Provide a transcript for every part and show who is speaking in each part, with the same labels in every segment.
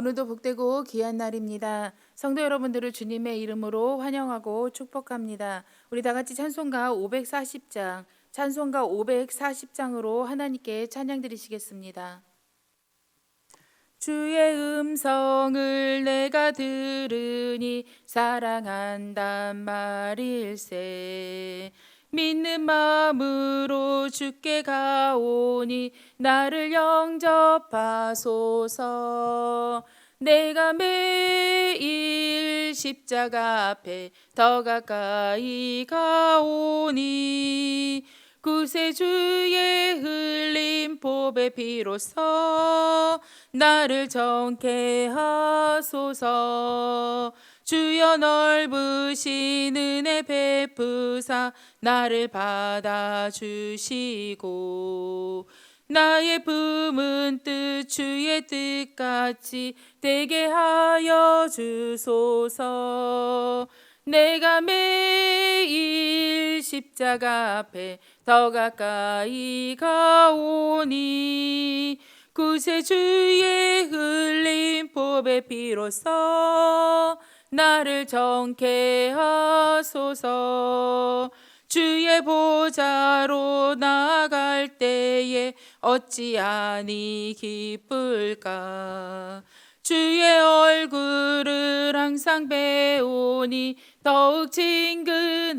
Speaker 1: 오늘도 복되고 귀한 날입니다. 성도 여러분들을 주님의 이름으로 환영하고 축복합니다. 우리 다 같이 찬송가 540장으로 하나님께 찬양 드리시겠습니다. 주의 음성을 내가 들으니 사랑한단 말일세. 믿는 마음으로 주께 가오니 나를 영접하소서. 내가 매일 십자가 앞에 더 가까이 가오니 구세주의 흘린 보배 피로써 나를 정케 하소서. 주여 넓으신 은혜 베푸사 나를 받아주시고 나의 품은 뜻 주의 뜻같이 되게 하여 주소서. 내가 매일 십자가 앞에 더 가까이 가오니 구세주의 흘린 보배 피로써 나를 정케 하소서. 주의 보좌로 나아갈 때에 어찌하니 기쁠까. 주의 얼굴을 항상 배우니 더욱 친근합니다.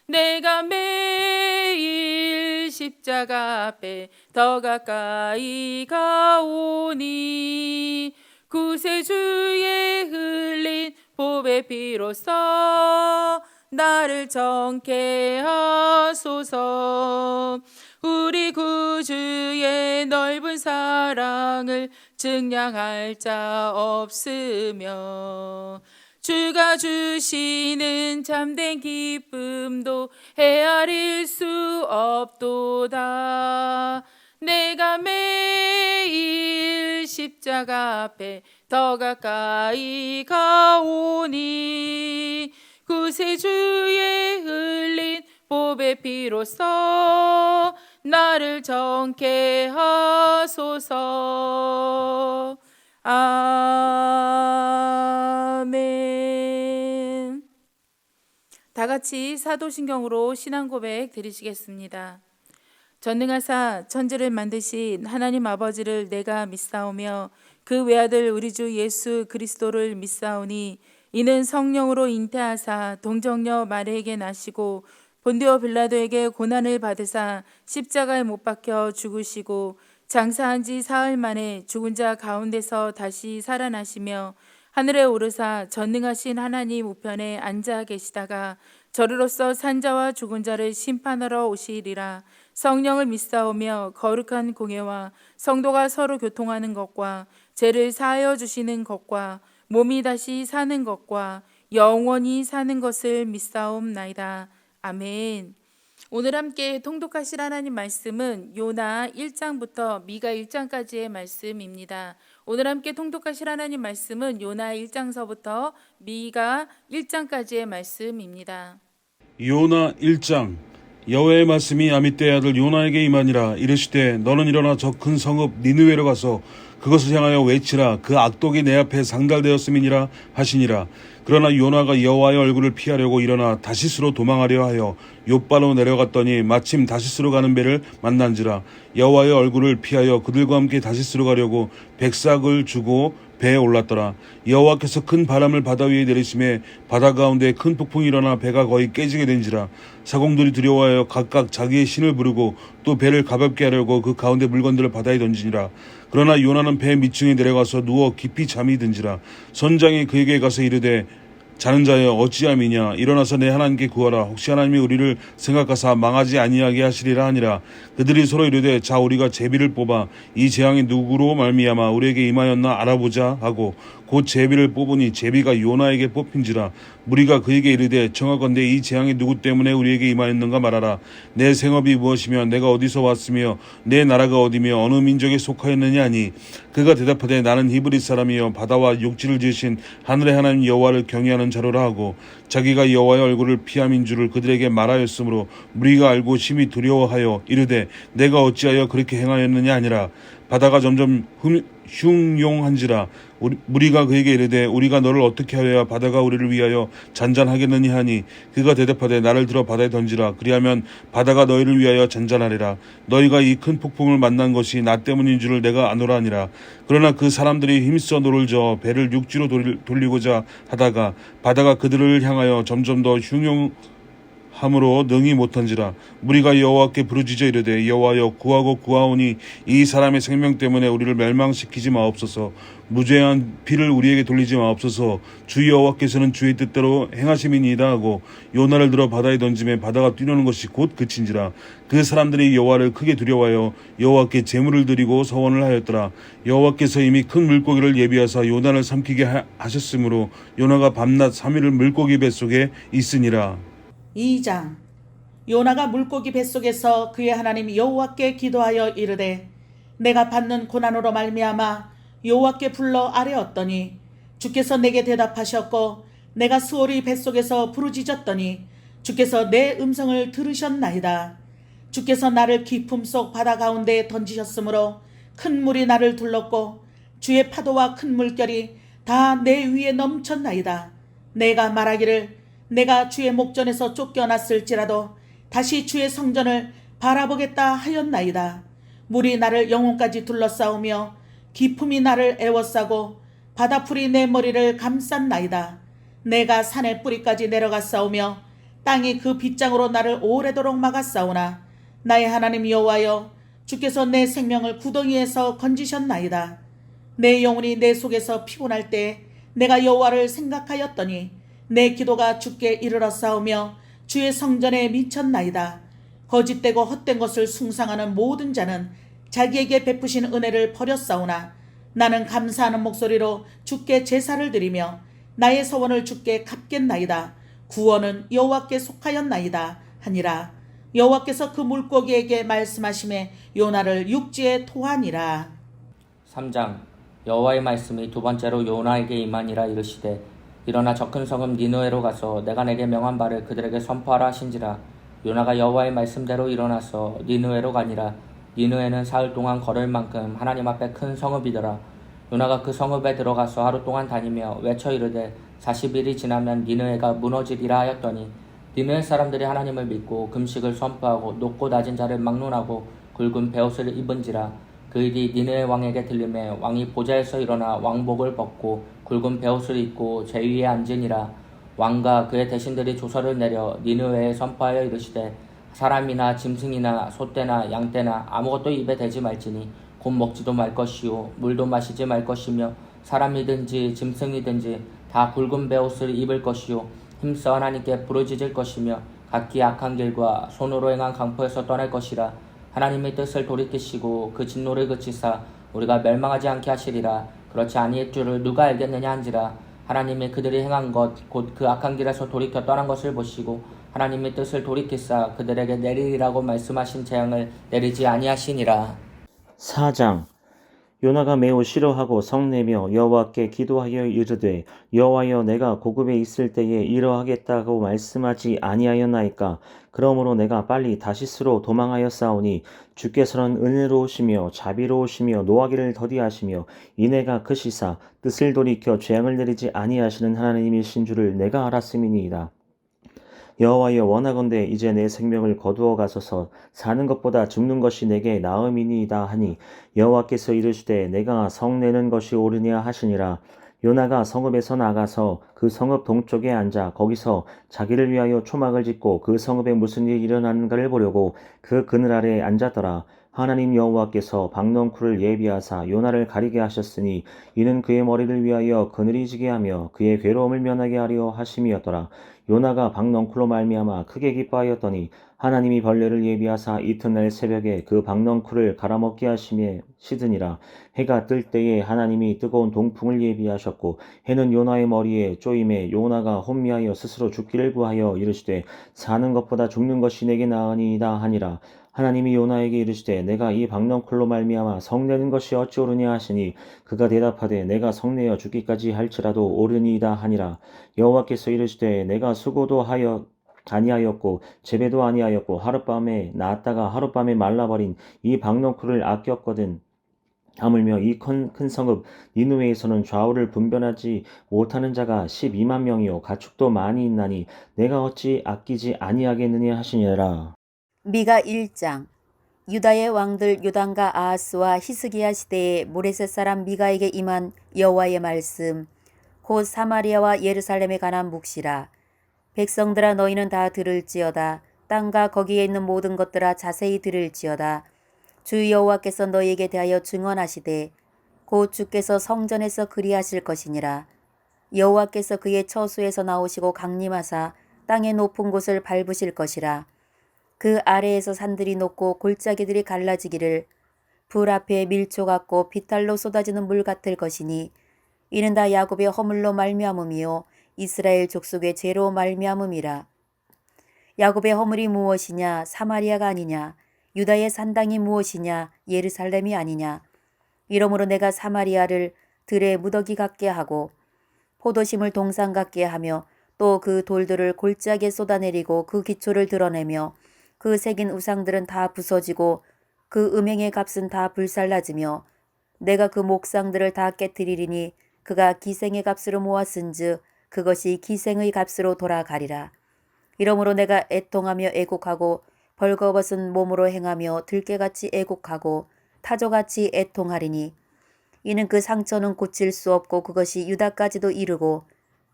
Speaker 1: 내가 매일 십자가 앞에 더 가까이 가오니 구세주의 흘린 보배 피로써 나를 정케 하소서. 우리 구주의 넓은 사랑을 증량할 자 없으며 주가 주시는 참된 기쁨도 헤아릴 수 없도다. 내가 매일 십자가 앞에 더 가까이 가오니 구세주의 흘린 보배 피로써 나를 정케 하소서. 아멘. 다 같이 사도신경으로 신앙 고백 드리시겠습니다. 전능하사 천지를 만드신 하나님 아버지를 내가 믿사오며 그 외아들 우리 주 예수 그리스도를 믿사오니 이는 성령으로 잉태하사 동정녀 마리에게 나시고 본디오 빌라도에게 고난을 받으사 십자가에 못 박혀 죽으시고 장사한 지 사흘 만에 죽은 자 가운데서 다시 살아나시며 하늘에 오르사 전능하신 하나님 우편에 앉아 계시다가 저리로서 산자와 죽은 자를 심판하러 오시리라. 성령을 믿사오며 거룩한 공예와 성도가 서로 교통하는 것과 죄를 사하여 주시는 것과 몸이 다시 사는 것과 영원히 사는 것을 믿사옵나이다. 아멘. 오늘 함께 통독하실 하나님 말씀은 요나 1장부터 미가 1장까지의 말씀입니다. 오늘 함께 통독하실 하나님 말씀은 요나 1장서부터 미가 1장까지의 말씀입니다.
Speaker 2: 요나 1장. 여호와의 말씀이 아미떼의 아들 요나에게 임하니라. 이르시되 너는 일어나 저 큰 성읍 니느웨로 가서 그것을 향하여 외치라. 그 악독이 내 앞에 상달되었음이니라 하시니라. 그러나 요나가 여호와의 얼굴을 피하려고 일어나 다시스로 도망하려 하여 욥바로 내려갔더니 마침 다시스로 가는 배를 만난지라. 여호와의 얼굴을 피하여 그들과 함께 다시스로 가려고 백삭을 주고 배에 올랐더라. 여호와께서 큰 바람을 바다 위에 내리심에 바다 가운데 큰 폭풍이 일어나 배가 거의 깨지게 된지라. 사공들이 두려워하여 각각 자기의 신을 부르고 또 배를 가볍게 하려고 그 가운데 물건들을 바다에 던지니라. 그러나 요나는 배 밑층에 내려가서 누워 깊이 잠이 든지라. 선장이 그에게 가서 이르되 자는 자여 어찌함이냐. 일어나서 내 하나님께 구하라. 혹시 하나님이 우리를 생각하사 망하지 아니하게 하시리라 하니라. 그들이 서로 이르되 자 우리가 제비를 뽑아 이 재앙이 누구로 말미암아 우리에게 임하였나 알아보자 하고 곧 제비를 뽑으니 제비가 요나에게 뽑힌지라. 무리가 그에게 이르되 청하건대 이 재앙이 누구 때문에 우리에게 임하였는가 말하라. 내 생업이 무엇이며 내가 어디서 왔으며 내 나라가 어디며 어느 민족에 속하였느냐 하니 그가 대답하되 나는 히브리 사람이여 바다와 육지를 지으신 하늘의 하나님 여호와를 경외하는 자로라 하고 자기가 여호와의 얼굴을 피함인 줄을 그들에게 말하였으므로 무리가 알고 심히 두려워하여 이르되 내가 어찌하여 그렇게 행하였느냐 하니라. 바다가 점점 흉용한지라. 무리가 그에게 이르되 우리가 너를 어떻게 하여야 바다가 우리를 위하여 잔잔하겠느냐 하니 그가 대답하되 나를 들어 바다에 던지라. 그리하면 바다가 너희를 위하여 잔잔하리라. 너희가 이 큰 폭풍을 만난 것이 나 때문인 줄을 내가 아노라 하니라. 그러나 그 사람들이 힘써 노를 저어 배를 육지로 돌리고자 하다가 바다가 그들을 향하여 점점 더 함으로 능히 못한지라. 무리가 여호와께 부르짖어 이르되 여호와여 구하고 구하오니 이 사람의 생명 때문에 우리를 멸망시키지 마옵소서. 무죄한 피를 우리에게 돌리지 마옵소서. 주 여호와께서는 주의 뜻대로 행하심이니이다 하고 요나를 들어 바다에 던짐에 바다가 뛰노는 것이 곧 그친지라. 그 사람들이 여호와를 크게 두려워하여 여호와께 제물을 드리고 서원을 하였더라. 여호와께서 이미 큰 물고기를 예비하사 요나를 삼키게 하셨으므로 요나가 밤낮 3일을 물고기 뱃속에 있으니라.
Speaker 3: 2장. 요나가 물고기 뱃속에서 그의 하나님 여호와께 기도하여 이르되 내가 받는 고난으로 말미암아 여호와께 불러 아뢰었더니 주께서 내게 대답하셨고 내가 수월히 뱃속에서 부르짖었더니 주께서 내 음성을 들으셨나이다. 주께서 나를 깊음 속 바다 가운데에 던지셨으므로 큰 물이 나를 둘렀고 주의 파도와 큰 물결이 다 내 위에 넘쳤나이다. 내가 말하기를 내가 주의 목전에서 쫓겨났을지라도 다시 주의 성전을 바라보겠다 하였나이다. 물이 나를 영혼까지 둘러싸우며 기품이 나를 애워싸고 바다풀이 내 머리를 감쌌나이다. 내가 산의 뿌리까지 내려갔사오며 땅이 그 빗장으로 나를 오래도록 막았사오나 나의 하나님 여호와여 주께서 내 생명을 구덩이에서 건지셨나이다. 내 영혼이 내 속에서 피곤할 때 내가 여호와를 생각하였더니 내 기도가 주께 이르렀사오며 주의 성전에 미쳤나이다. 거짓되고 헛된 것을 숭상하는 모든 자는 자기에게 베푸신 은혜를 버렸사오나 나는 감사하는 목소리로 주께 제사를 드리며 나의 서원을 주께 갚겠나이다. 구원은 여호와께 속하였나이다 하니라. 여호와께서 그 물고기에게 말씀하심에 요나를 육지에 토하니라.
Speaker 4: 3장. 여호와의 말씀이 두 번째로 요나에게 임하니라. 이르시되 일어나 저 큰 성읍 니느웨로 가서 내가 내게 명한 바를 그들에게 선포하라 하신지라. 요나가 여호와의 말씀대로 일어나서 니느웨로 가니라. 니느웨는 사흘 동안 걸을 만큼 하나님 앞에 큰 성읍이더라. 요나가 그 성읍에 들어가서 하루 동안 다니며 외쳐 이르되 40일이 지나면 니느웨가 무너지리라 하였더니 니느웨 사람들이 하나님을 믿고 금식을 선포하고 높고 낮은 자를 막론하고 굵은 베옷을 입은지라. 그 일이 니느웨 왕에게 들림에 왕이 보좌에서 일어나 왕복을 벗고 굵은 베옷을 입고 제위에 앉으니라. 왕과 그의 대신들이 조서를 내려 니느웨에 선포하여 이르시되 사람이나 짐승이나 소떼나 양떼나 아무것도 입에 대지 말지니 곧 먹지도 말 것이요 물도 마시지 말 것이며 사람이든지 짐승이든지 다 굵은 베옷을 입을 것이요 힘써 하나님께 부르짖을 것이며 각기 악한 길과 손으로 행한 강포에서 떠날 것이라. 하나님의 뜻을 돌이키시고 그 진노를 그치사 우리가 멸망하지 않게 하시리라. 그렇지 아니할 줄을 누가 알겠느냐 한지라. 하나님이 그들이 행한 것 곧 그 악한 길에서 돌이켜 떠난 것을 보시고 하나님의 뜻을 돌이키사 그들에게 내리리라고 말씀하신 재앙을 내리지 아니하시니라.
Speaker 5: 4장. 요나가 매우 싫어하고 성내며 여호와께 기도하여 이르되 여호와여 내가 고급에 있을 때에 이러하겠다고 말씀하지 아니하였나이까. 그러므로 내가 빨리 다시스로 도망하였사오니 주께서는 은혜로우시며 자비로우시며 노하기를 더디하시며 인애가 크시사 뜻을 돌이켜 재앙을 내리지 아니하시는 하나님이신 줄을 내가 알았음이니이다. 여호와여 원하건대 이제 내 생명을 거두어 가소서. 사는 것보다 죽는 것이 내게 나음이니이다 하니 여호와께서 이르시되 내가 성내는 것이 옳으냐 하시니라. 요나가 성읍에서 나가서 그 성읍 동쪽에 앉아 거기서 자기를 위하여 초막을 짓고 그 성읍에 무슨 일이 일어나는가를 보려고 그 그늘 아래에 앉았더라. 하나님 여호와께서 박넝쿨을 예비하사 요나를 가리게 하셨으니 이는 그의 머리를 위하여 그늘이 지게 하며 그의 괴로움을 면하게 하려 하심이었더라. 요나가 박넝쿨로 말미암아 크게 기뻐하였더니 하나님이 벌레를 예비하사 이튿날 새벽에 그 박넝쿨을 갈아먹게 하심에 시드니라. 해가 뜰 때에 하나님이 뜨거운 동풍을 예비하셨고 해는 요나의 머리에 쪼임에 요나가 혼미하여 스스로 죽기를 구하여 이르시되 사는 것보다 죽는 것이 내게 나으니이다 하니라. 하나님이 요나에게 이르시되 내가 이 박넝쿨로 말미암아 성내는 것이 어찌 옳으냐 하시니 그가 대답하되 내가 성내어 죽기까지 할지라도 옳으니이다 하니라. 여호와께서 이르시되 내가 수고도 하여 아니하였고 재배도 아니하였고 하룻밤에 낳았다가 하룻밤에 말라버린 이 박넝쿨을 아꼈거든. 하물며 이 큰 성읍 니느웨에서는 좌우를 분별하지 못하는 자가 12만 명이요 가축도 많이 있나니 내가 어찌 아끼지 아니하겠느냐 하시니라.
Speaker 6: 미가 1장. 유다의 왕들 요담과 아하스와 히스기야 시대에 모레셋 사람 미가에게 임한 여호와의 말씀 곧 사마리아와 예루살렘에 관한 묵시라. 백성들아 너희는 다 들을지어다. 땅과 거기에 있는 모든 것들아 자세히 들을지어다. 주 여호와께서 너희에게 대하여 증언하시되 곧 주께서 성전에서 그리하실 것이니라. 여호와께서 그의 처소에서 나오시고 강림하사 땅의 높은 곳을 밟으실 것이라. 그 아래에서 산들이 녹고 골짜기들이 갈라지기를 불 앞에 밀초 같고 비탈로 쏟아지는 물 같을 것이니 이는 다 야곱의 허물로 말미암음이요 이스라엘 족속의 죄로 말미암음이라. 야곱의 허물이 무엇이냐? 사마리아가 아니냐? 유다의 산당이 무엇이냐? 예루살렘이 아니냐? 이러므로 내가 사마리아를 들의 무더기 같게 하고 포도심을 동산 같게 하며 또 그 돌들을 골짜기에 쏟아내리고 그 기초를 드러내며 그 새긴 우상들은 다 부서지고 그 음행의 값은 다 불살라지며 내가 그 목상들을 다 깨뜨리리니 그가 기생의 값으로 모았은즉 그것이 기생의 값으로 돌아가리라. 이러므로 내가 애통하며 애곡하고 벌거벗은 몸으로 행하며 들깨같이 애곡하고 타조같이 애통하리니 이는 그 상처는 고칠 수 없고 그것이 유다까지도 이르고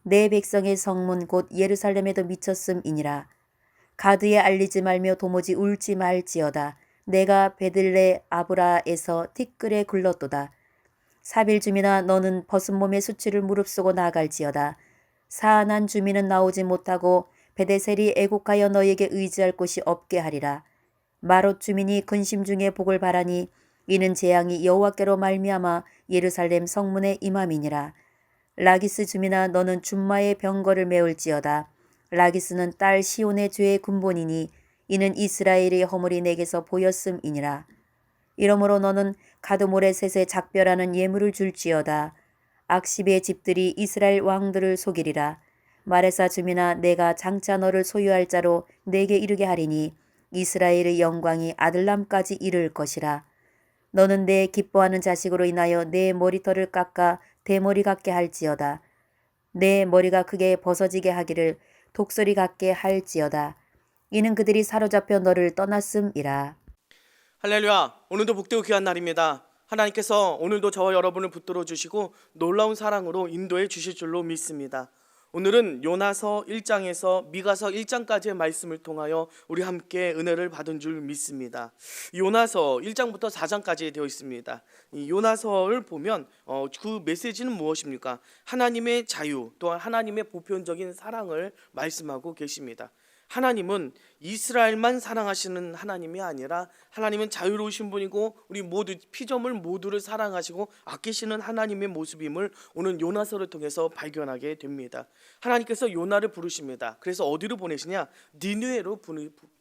Speaker 6: 내 백성의 성문 곧 예루살렘에도 미쳤음이니라. 가드에 알리지 말며 도무지 울지 말지어다. 내가 베들레 아브라에서 티끌에 굴렀도다. 사빌 주민아 너는 벗은 몸의 수치를 무릅쓰고 나아갈지어다. 사안한 주민은 나오지 못하고 베데셀이 애곡하여 너에게 의지할 곳이 없게 하리라. 마롯 주민이 근심 중에 복을 바라니 이는 재앙이 여호와께로 말미암아 예루살렘 성문에 임함이니라. 라기스 주민아 너는 준마의 병거를 메울지어다. 라기스는 딸 시온의 죄의 근본이니 이는 이스라엘의 허물이 내게서 보였음이니라. 이러므로 너는 가드모레셋에 작별하는 예물을 줄지어다. 악십의 집들이 이스라엘 왕들을 속이리라. 마레사 주민아 내가 장차 너를 소유할 자로 내게 이르게 하리니 이스라엘의 영광이 아들람까지 이를 것이라. 너는 내 기뻐하는 자식으로 인하여 내 머리털을 깎아 대머리 같게 할지어다. 내 머리가 크게 벗어지게 하기를 독소리 같게 할지어다. 이는 그들이 사로잡혀 너를 떠났음이라.
Speaker 7: 할렐루야. 오늘도 복되고 귀한 날입니다. 하나님께서 오늘도 저와 여러분을 붙들어 주시고 놀라운 사랑으로 인도해 주실 줄로 믿습니다. 오늘은 요나서 1장에서 미가서 1장까지의 말씀을 통하여 우리 함께 은혜를 받은 줄 믿습니다. 요나서 1장부터 4장까지 되어 있습니다. 이 요나서를 보면 그 메시지는 무엇입니까? 하나님의 자유 또한 하나님의 보편적인 사랑을 말씀하고 계십니다. 하나님은 이스라엘만 사랑하시는 하나님이 아니라 하나님은 자유로우신 분이고 우리 모두 피조물 모두를 사랑하시고 아끼시는 하나님의 모습임을 오늘 요나서를 통해서 발견하게 됩니다. 하나님께서 요나를 부르십니다. 그래서 어디로 보내시냐? 니느웨로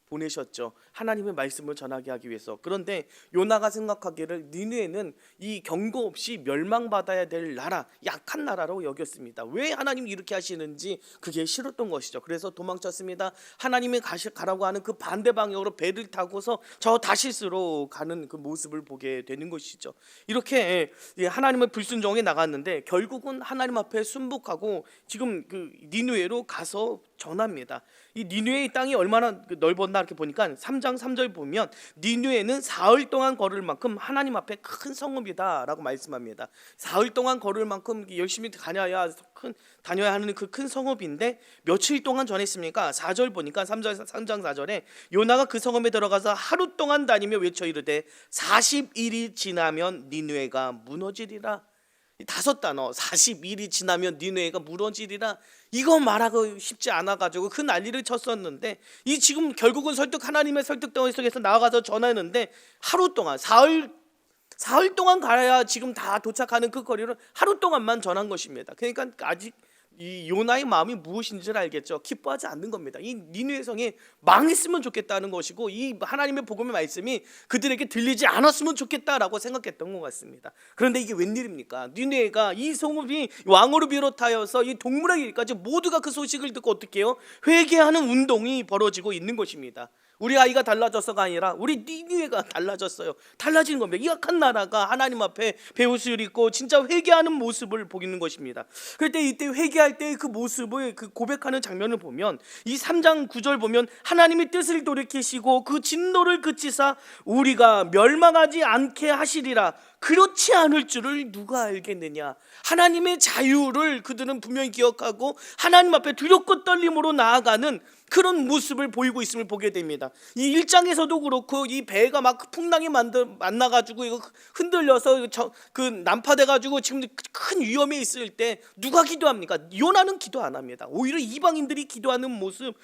Speaker 7: 보내셨죠. 하나님의 말씀을 전하게 하기 위해서. 그런데 요나가 생각하기를 니느웨는 이 경고 없이 멸망받아야 될 나라, 약한 나라로 여겼습니다. 왜 하나님이 이렇게 하시는지 그게 싫었던 것이죠. 그래서 도망쳤습니다. 하나님이 가라고 하는 그 반대 방향으로 배를 타고서 저 다시스로 가는 그 모습을 보게 되는 것이죠. 이렇게 하나님의 불순종에 나갔는데 결국은 하나님 앞에 순복하고 지금 그 니느웨로 가서 전합니다. 이 니느웨의 땅이 얼마나 넓었나 이렇게 보니까 3장 3절 보면 니느웨는 사흘 동안 걸을 만큼 하나님 앞에 큰 성읍이다라고 말씀합니다. 사흘 동안 걸을 만큼 열심히 다녀야 하는 그 큰 성읍인데 며칠 동안 전했습니까? 4절 보니까 3장 4절에 요나가 그 성읍에 들어가서 하루 동안 다니며 외쳐 이르되 40일이 지나면 니느웨가 무너지리라. 5단어 40일이 지나면 니느웨가 무너지리라. 이거 말하고 싶지 않아가지고 그 난리를 쳤었는데 이 지금 결국은 하나님의 설득 속에서 나아가서 전하는데 하루 동안 사흘 동안 가야 지금 다 도착하는 그 거리를 하루 동안만 전한 것입니다. 그러니까 아직 이 요나의 마음이 무엇인지를 알겠죠. 기뻐하지 않는 겁니다. 이 니느웨 성이 망했으면 좋겠다는 것이고 이 하나님의 복음의 말씀이 그들에게 들리지 않았으면 좋겠다라고 생각했던 것 같습니다. 그런데 이게 웬일입니까? 니느웨가 이 성읍이 왕으로 비롯하여서 이 동물의 일까지 모두가 그 소식을 듣고 어떻게 해요? 회개하는 운동이 벌어지고 있는 것입니다. 우리 아이가 달라져서가 아니라 우리 니느웨가 달라졌어요. 달라지는 겁니다. 이 악한 나라가 하나님 앞에 배옷을 입고 진짜 회개하는 모습을 보이는 것입니다. 그때 이때 회개할 때 그 모습을 그 고백하는 장면을 보면 이 3장 9절 보면 하나님의 뜻을 돌이키시고 그 진노를 그치사 우리가 멸망하지 않게 하시리라. 그렇지 않을 줄을 누가 알겠느냐. 하나님의 자유를 그들은 분명히 기억하고 하나님 앞에 두렵고 떨림으로 나아가는 그런 모습을 보이고 있음을 보게 됩니다. 이 1장에서도 그렇고 이 배가 막 풍랑이 만나가지고 이거 흔들려서 그 난파돼가지고 지금 큰 위험에 있을 때 누가 기도합니까? 요나는 기도 안 합니다. 오히려 이방인들이 기도하는 모습.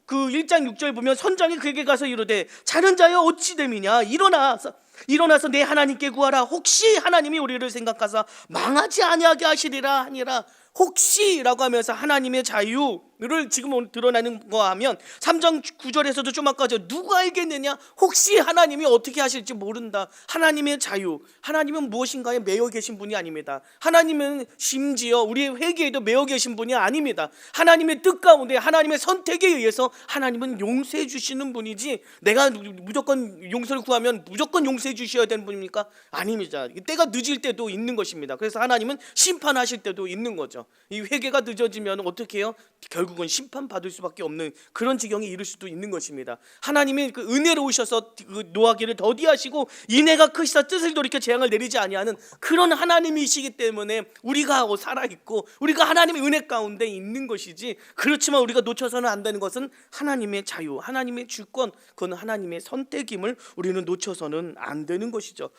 Speaker 7: 그 1장 6절 보면 선장이 그에게 가서 이르되 자는 자여 어찌 됨이냐. 일어나서 내 하나님께 구하라. 혹시 하나님이 우리를 생각하사 망하지 아니하게 하시리라 하니라. 혹시라고 하면서 하나님의 자유를 지금 오늘 드러나는 거 하면 3장 9절에서도 좀 아까죠. 누가 알겠느냐? 혹시 하나님이 어떻게 하실지 모른다. 하나님의 자유. 하나님은 무엇인가에 매여 계신 분이 아닙니다. 하나님은 심지어 우리의 회개에도 매여 계신 분이 아닙니다. 하나님의 뜻 가운데 하나님의 선택에 의해서 하나님은 용서해 주시는 분이지 내가 무조건 용서를 구하면 무조건 용서해 주셔야 되는 분입니까? 아닙니다. 때가 늦을 때도 있는 것입니다. 그래서 하나님은 심판하실 때도 있는 거죠. 이 회개가 늦어지면 어떻게 해요? 결국은 심판받을 수밖에 없는 그런 지경에 이를 수도 있는 것입니다. 하나님이 그 은혜로우셔서 그 노하기를 더디하시고 인애가 크시사 뜻을 돌이켜 재앙을 내리지 아니하는 그런 하나님이시기 때문에 우리가 살아있고 우리가 하나님의 은혜 가운데 있는 것이지, 그렇지만 우리가 놓쳐서는 안 되는 것은 하나님의 자유, 하나님의 주권, 그건 하나님의 선택임을 우리는 놓쳐서는 안 되는 것이죠.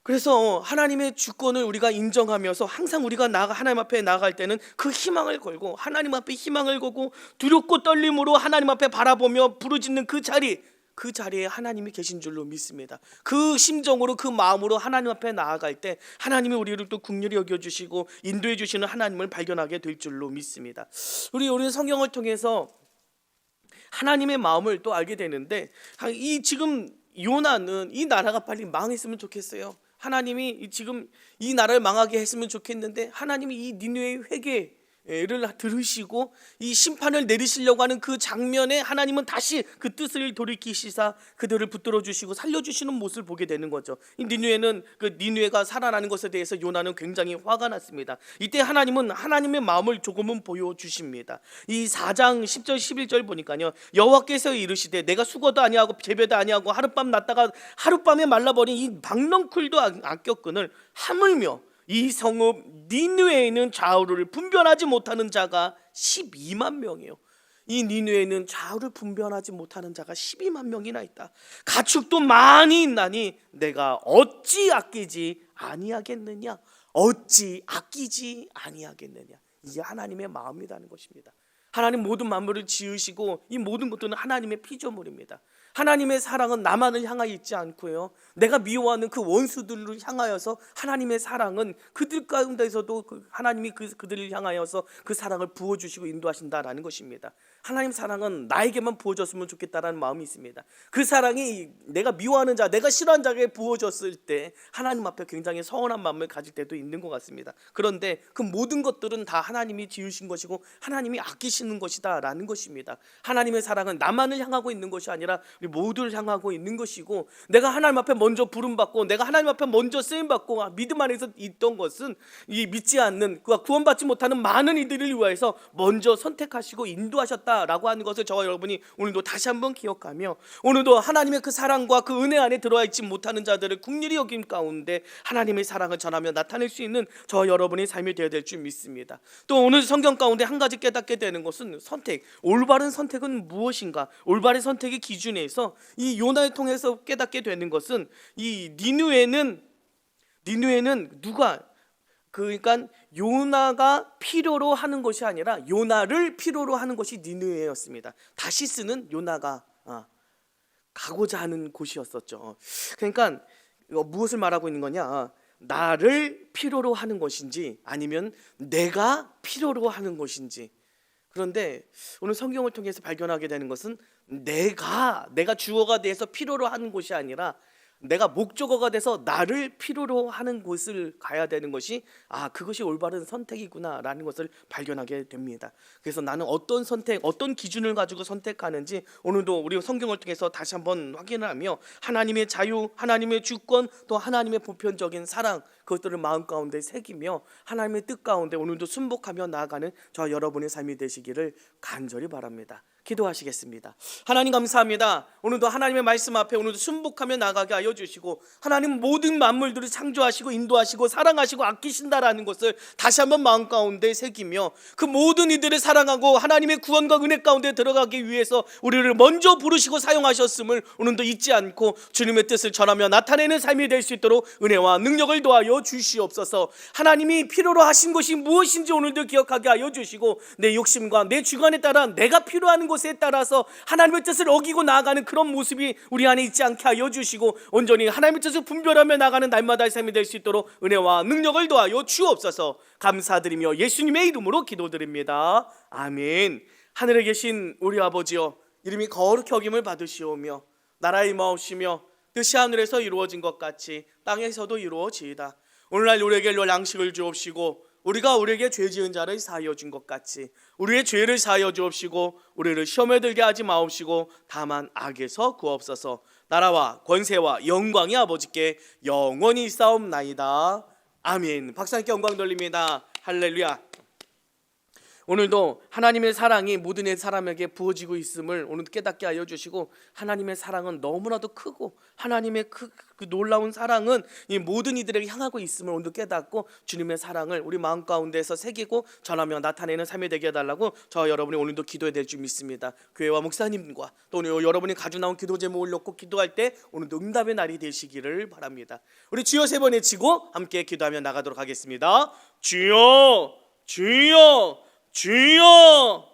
Speaker 7: 그래서 하나님의 주권을 우리가 인정하면서 항상 우리가 하나님 앞에 나아갈 때는 그 희망을 걸고 하나님 앞에 희망을 걸고 두렵고 떨림으로 하나님 앞에 바라보며 부르짖는 그 자리에 하나님이 계신 줄로 믿습니다. 그 심정으로 그 마음으로 하나님 앞에 나아갈 때 하나님이 우리를 또 긍휼히 여겨주시고 인도해 주시는 하나님을 발견하게 될 줄로 믿습니다. 우리 성경을 통해서 하나님의 마음을 또 알게 되는데, 이 지금 요나는 이 나라가 빨리 망했으면 좋겠어요. 하나님이 지금 이 나라를 망하게 했으면 좋겠는데 하나님이 이 니느웨의 회개를 들으시고 이 심판을 내리시려고 하는 그 장면에 하나님은 다시 그 뜻을 돌이키시사 그들을 붙들어 주시고 살려주시는 모습을 보게 되는 거죠. 이 니느웨가 살아나는 것에 대해서 요나는 굉장히 화가 났습니다. 이때 하나님은 하나님의 마음을 조금은 보여주십니다. 이 4장 10절 11절 보니까요, 여호와께서 이르시되 내가 수고도 아니하고 재배도 아니하고 하룻밤 났다가 하룻밤에 말라버린 이 박넝쿨도 악격근을 하물며 이 성읍 니느웨에는 좌우를 분별하지 못하는 자가 12만 명이에요. 이 니느웨에는 좌우를 분별하지 못하는 자가 12만 명이나 있다. 가축도 많이 있나니 내가 어찌 아끼지 아니하겠느냐. 어찌 아끼지 아니하겠느냐. 이게 하나님의 마음이라는 것입니다. 하나님 모든 만물을 지으시고 이 모든 것들은 하나님의 피조물입니다. 하나님의 사랑은 나만을 향하여 있지 않고요, 내가 미워하는 그 원수들을 향하여서 하나님의 사랑은 그들 가운데서도 하나님이 그들을 향하여서 그 사랑을 부어주시고 인도하신다라는 것입니다. 하나님 사랑은 나에게만 부어졌으면 좋겠다라는 마음이 있습니다. 그 사랑이 내가 미워하는 자, 내가 싫어하는 자에게 부어졌을 때 하나님 앞에 굉장히 서운한 마음을 가질 때도 있는 것 같습니다. 그런데 그 모든 것들은 다 하나님이 지으신 것이고 하나님이 아끼시는 것이다 라는 것입니다. 하나님의 사랑은 나만을 향하고 있는 것이 아니라 우리 모두를 향하고 있는 것이고, 내가 하나님 앞에 먼저 부름받고 내가 하나님 앞에 먼저 쓰임받고 믿음 안에서 있던 것은 이 믿지 않는 구원받지 못하는 많은 이들을 위하여서 먼저 선택하시고 인도하셨다라고 하는 것을 저와 여러분이 오늘도 다시 한번 기억하며, 오늘도 하나님의 그 사랑과 그 은혜 안에 들어와 있지 못하는 자들을 긍휼히 여김 가운데 하나님의 사랑을 전하며 나타낼 수 있는 저와 여러분의 삶이 되어야 될 줄 믿습니다. 또 오늘 성경 가운데 한 가지 깨닫게 되는 것은 선택, 올바른 선택은 무엇인가, 올바른 선택의 기준에서 이 요나를 통해서 깨닫게 되는 것은 이 니느웨는 누가, 그러니까 요나가 필요로 하는 것이 아니라 요나를 필요로 하는 것이 니느웨였습니다. 다시스는 요나가 가고자 하는 곳이었었죠. 그러니까 무엇을 말하고 있는 거냐, 나를 필요로 하는 것인지 아니면 내가 필요로 하는 것인지. 그런데 오늘 성경을 통해서 발견하게 되는 것은 내가 주어가 돼서 필요로 하는 것이 아니라 내가 목적어가 돼서 나를 필요로 하는 곳을 가야 되는 것이 그것이 올바른 선택이구나라는 것을 발견하게 됩니다. 그래서 나는 어떤 선택, 어떤 기준을 가지고 선택하는지 오늘도 우리 성경을 통해서 다시 한번 확인을 하며 하나님의 자유, 하나님의 주권, 또 하나님의 보편적인 사랑, 그것들을 마음 가운데 새기며 하나님의 뜻 가운데 오늘도 순복하며 나아가는 저와 여러분의 삶이 되시기를 간절히 바랍니다. 기도하시겠습니다. 하나님 감사합니다. 오늘도 하나님의 말씀 앞에 오늘도 순복하며 나가게 하여 주시고 하나님 모든 만물들을 창조하시고 인도하시고 사랑하시고 아끼신다라는 것을 다시 한번 마음 가운데 새기며 그 모든 이들을 사랑하고 하나님의 구원과 은혜 가운데 들어가기 위해서 우리를 먼저 부르시고 사용하셨음을 오늘도 잊지 않고 주님의 뜻을 전하며 나타내는 삶이 될 수 있도록 은혜와 능력을 도하여 주시옵소서. 하나님이 필요로 하신 것이 무엇인지 오늘도 기억하게 하여 주시고 내 욕심과 내 주관에 따라 내가 필요한 곳에 따라서 하나님의 뜻을 어기고 나아가는 그런 모습이 우리 안에 있지 않게 하여 주시고 온전히 하나님의 뜻을 분별하며 나가는 날마다의 삶이 될 수 있도록 은혜와 능력을 도하여 주옵소서. 감사드리며 예수님의 이름으로 기도드립니다. 아멘. 하늘에 계신 우리 아버지여, 이름이 거룩히 여김을 받으시오며 나라의 임하옵시며 뜻이 하늘에서 이루어진 것 같이 땅에서도 이루어지이다. 오늘날 우리에게 양식을 주옵시고 우리가 우리에게 죄 지은 자를 사하여 준 것 같이 우리의 죄를 사하여 주옵시고 우리를 시험에 들게 하지 마옵시고 다만 악에서 구하옵소서. 나라와 권세와 영광이 아버지께 영원히 있사옵나이다. 아멘. 박사님께 영광 돌립니다. 할렐루야. 오늘도 하나님의 사랑이 모든 사람에게 부어지고 있음을 오늘 깨닫게 하여 주시고 하나님의 사랑은 너무나도 크고 하나님의 그 놀라운 사랑은 이 모든 이들에게 향하고 있음을 오늘 깨닫고 주님의 사랑을 우리 마음 가운데서 새기고 전하며 나타내는 삶이 되게 해달라고 저와 여러분이 오늘도 기도해야 될 줄 믿습니다. 교회와 목사님과 또 오늘 여러분이 가지고 나온 기도 제목을 놓고 기도할 때 오늘도 응답의 날이 되시기를 바랍니다. 우리 주여 3번 외치고 함께 기도하며 나가도록 하겠습니다. 주여 주여 주여